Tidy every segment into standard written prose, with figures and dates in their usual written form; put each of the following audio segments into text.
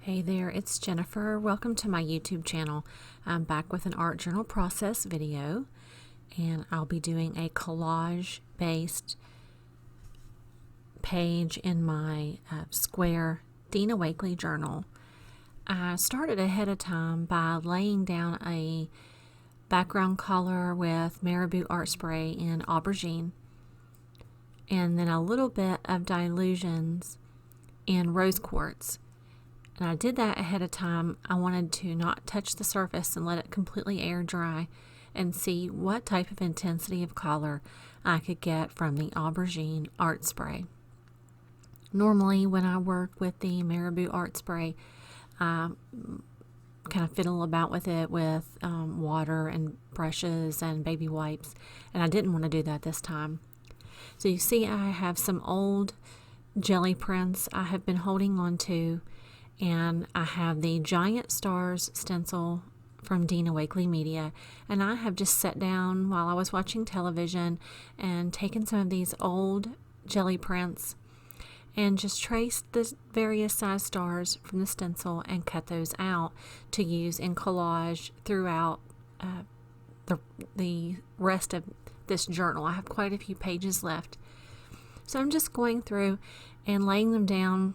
Hey there, it's Jennifer. Welcome to my YouTube channel. I'm back with an art journal process video, and I'll be doing a collage based page in my square Dina Wakley journal. I started ahead of time by laying down a background color with Marabu Art Spray in Aubergine, and then a little bit of Dylusions in rose quartz. And I did that ahead of time. I wanted to not touch the surface and let it completely air dry and see what type of intensity of color I could get from the Aubergine art spray. Normally when I work with the Marabu art spray, I kind of fiddle about with it with water and brushes and baby wipes, and I didn't want to do that this time. So you see I have some old Gelli Prints I have been holding on to, and I have the Giant Stars stencil from Dina Wakley Media, and I have just sat down while I was watching television and taken some of these old Gelli Prints and just traced the various size stars from the stencil and cut those out to use in collage throughout the rest of this journal. I have quite a few pages left. So I'm just going through and laying them down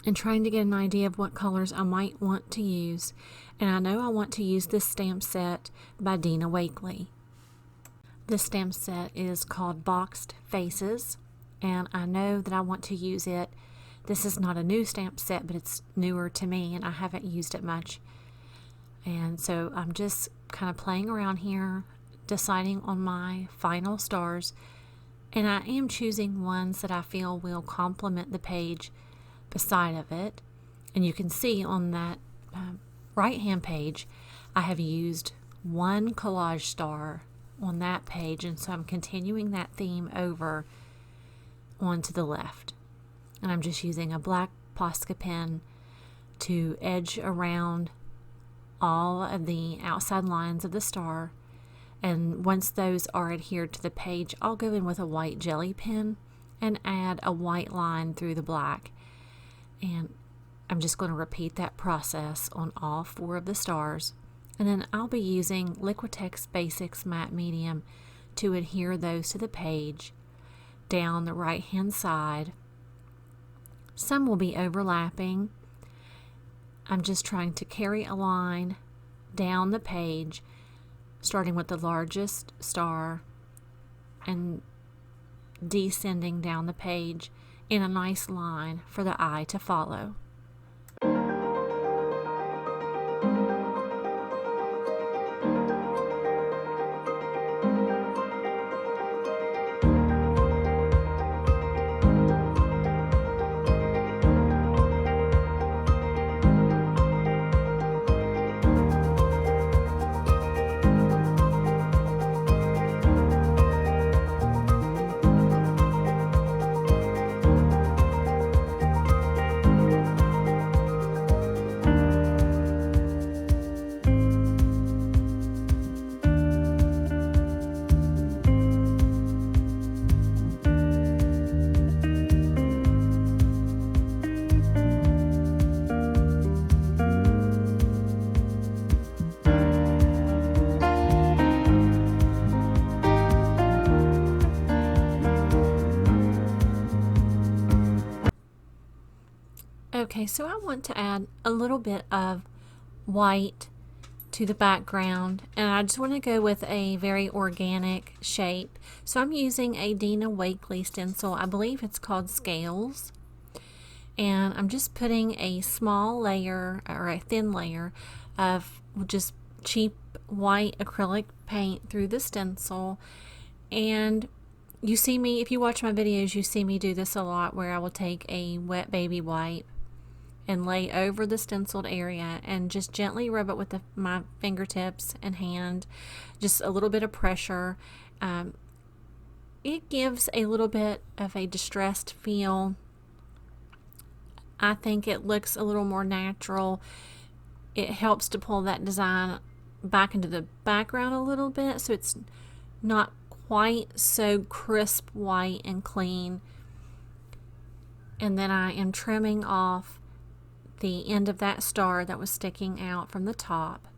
and trying to get an idea of what colors I might want to use. And I know I want to use this stamp set by Dina Wakley. This stamp set is called Boxed Faces, and I know that I want to use it. This is not a new stamp set, but it's newer to me and I haven't used it much. And so I'm just kind of playing around here, deciding on my final stars, and I am choosing ones that I feel will complement the page beside of it. And you can see on that right hand page I have used one collage star on that page, and so I'm continuing that theme over onto the left, and I'm just using a black Posca pen to edge around all of the outside lines of the star. And once those are adhered to the page, I'll go in with a white jelly pen and add a white line through the black. And I'm just going to repeat that process on all four of the stars. And then I'll be using Liquitex Basics Matte Medium to adhere those to the page down the right hand side. Some will be overlapping. I'm just trying to carry a line down the page, starting with the largest star and descending down the page in a nice line for the eye to follow. Okay, so I want to add a little bit of white to the background, and I just want to go with a very organic shape. So I'm using a Dina Wakley stencil. I believe it's called Scales. And I'm just putting a small layer or a thin layer of just cheap white acrylic paint through the stencil. And you see me, if you watch my videos, you see me do this a lot, where I will take a wet baby wipe and lay over the stenciled area and just gently rub it with my fingertips and hand, just a little bit of pressure. It gives a little bit of a distressed feel. I think it looks a little more natural. It helps to pull that design back into the background a little bit, so it's not quite so crisp white and clean. And then I am trimming off the end of that star that was sticking out from the top.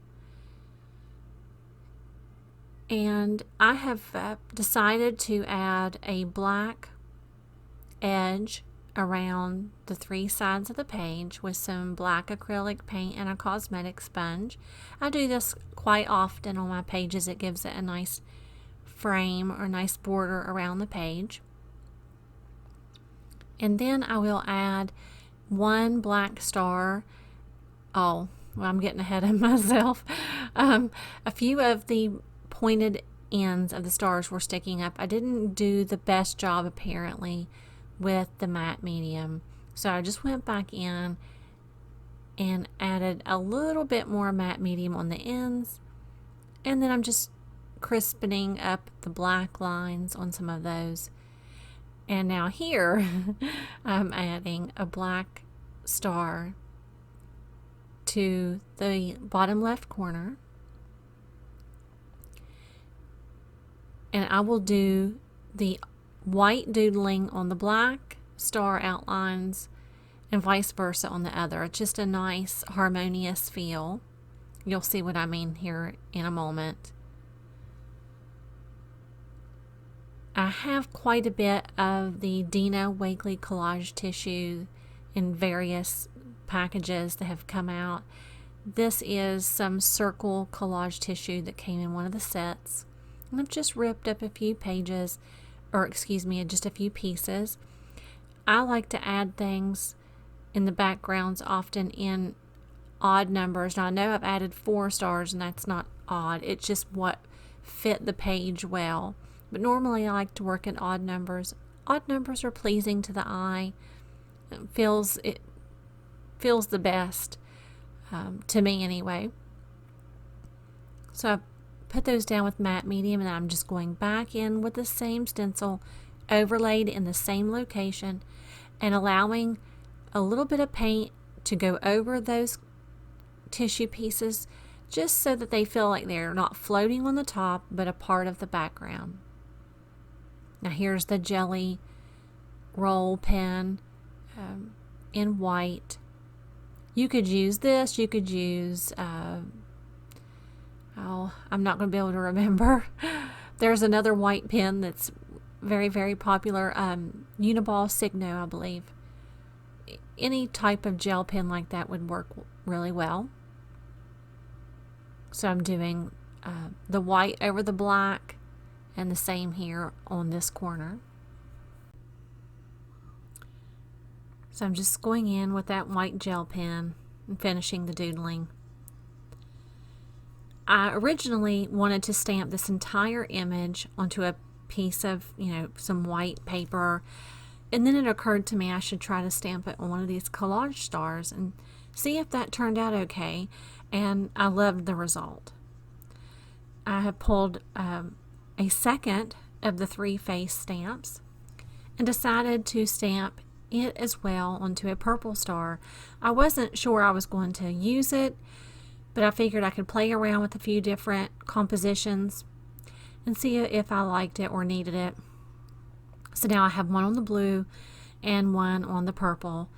And I have decided to add a black edge around the 3 sides of the page with some black acrylic paint and a cosmetic sponge. I do this quite often on my pages. It gives it a nice frame or nice border around the page. And then I will add 1 black star. Oh, well, I'm getting ahead of myself. A few of the pointed ends of the stars were sticking up. I didn't do the best job apparently with the matte medium, so I just went back in and added a little bit more matte medium on the ends, and then I'm just crispening up the black lines on some of those. And now here I'm adding a black star to the bottom left corner, and I will do the white doodling on the black star outlines and vice versa on the other. It's just a nice harmonious feel. You'll see what I mean here in a moment. I have quite a bit of the Dina Wakley Collage tissue in various packages that have come out. This is some circle collage tissue that came in one of the sets. And I've just ripped up a few pages, or excuse me, just a few pieces. I like to add things in the backgrounds often in odd numbers. Now I know I've added 4 stars and that's not odd. It's just what fit the page well. But normally I like to work in odd numbers. Odd numbers are pleasing to the eye. It feels the best, to me anyway. So I put those down with matte medium, and I'm just going back in with the same stencil overlaid in the same location and allowing a little bit of paint to go over those tissue pieces just so that they feel like they're not floating on the top but a part of the background. Now here's the Gelli roll pen in white. You could use this, you could use I'm not going to be able to remember. There's another white pen that's very, very popular, Uniball Signo, I believe. Any type of gel pen like that would work really well. So I'm doing the white over the black, and the same here on this corner. So I'm just going in with that white gel pen and finishing the doodling. I originally wanted to stamp this entire image onto a piece of, some white paper, and then it occurred to me I should try to stamp it on one of these collage stars and see if that turned out okay, and I loved the result. I have pulled a second of the 3 face stamps and decided to stamp it as well onto a purple star. I wasn't sure I was going to use it, but I figured I could play around with a few different compositions and see if I liked it or needed it. So now I have one on the blue and one on the purple.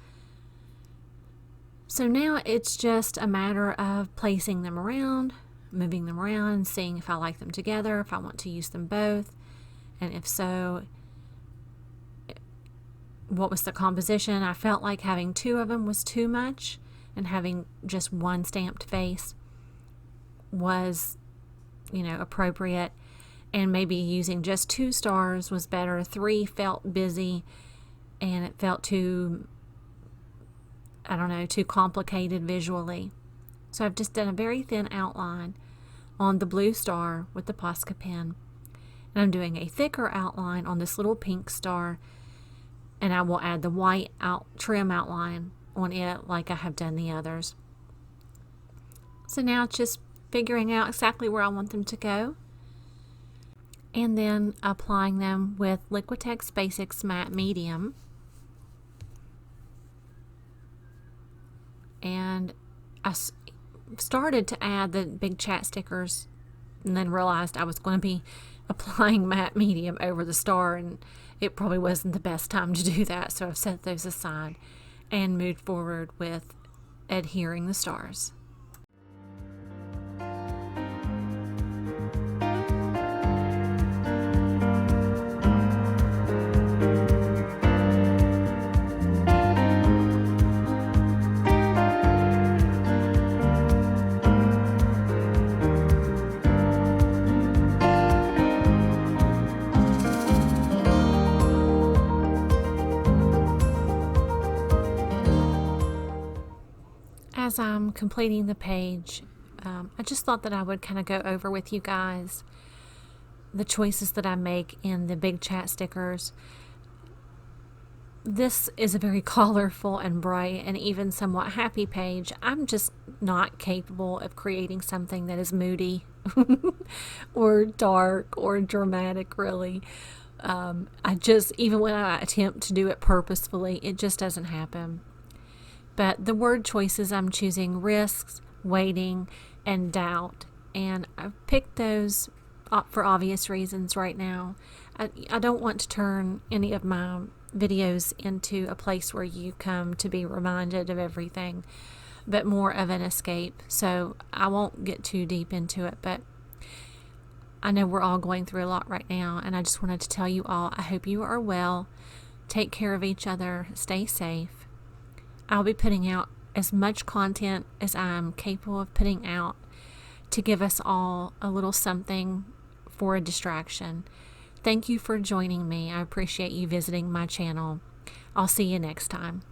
So now it's just a matter of placing them around, moving them around, and seeing if I like them together, if I want to use them both, and if so, what was the composition. I felt like having 2 of them was too much, and having just one stamped face was, appropriate, and maybe using just 2 stars was better. 3 felt busy, and it felt too complicated visually. So I've just done a very thin outline on the blue star with the Posca pen, and I'm doing a thicker outline on this little pink star, and I will add the white trim outline on it like I have done the others. So now it's just figuring out exactly where I want them to go, and then applying them with Liquitex Basics Matte Medium. And I started to add the big chat stickers and then realized I was going to be applying matte medium over the star, and it probably wasn't the best time to do that, so I've set those aside and moved forward with adhering the stars. As I'm completing the page, I just thought that I would kind of go over with you guys the choices that I make in the big chat stickers. This is a very colorful and bright and even somewhat happy page. I'm just not capable of creating something that is moody or dark or dramatic, really. Even when I attempt to do it purposefully, it just doesn't happen. But the word choices I'm choosing: risks, waiting, and doubt. And I've picked those for obvious reasons right now. I don't want to turn any of my videos into a place where you come to be reminded of everything, but more of an escape. So I won't get too deep into it, but I know we're all going through a lot right now, and I just wanted to tell you all, I hope you are well. Take care of each other. Stay safe. I'll be putting out as much content as I'm capable of putting out to give us all a little something for a distraction. Thank you for joining me. I appreciate you visiting my channel. I'll see you next time.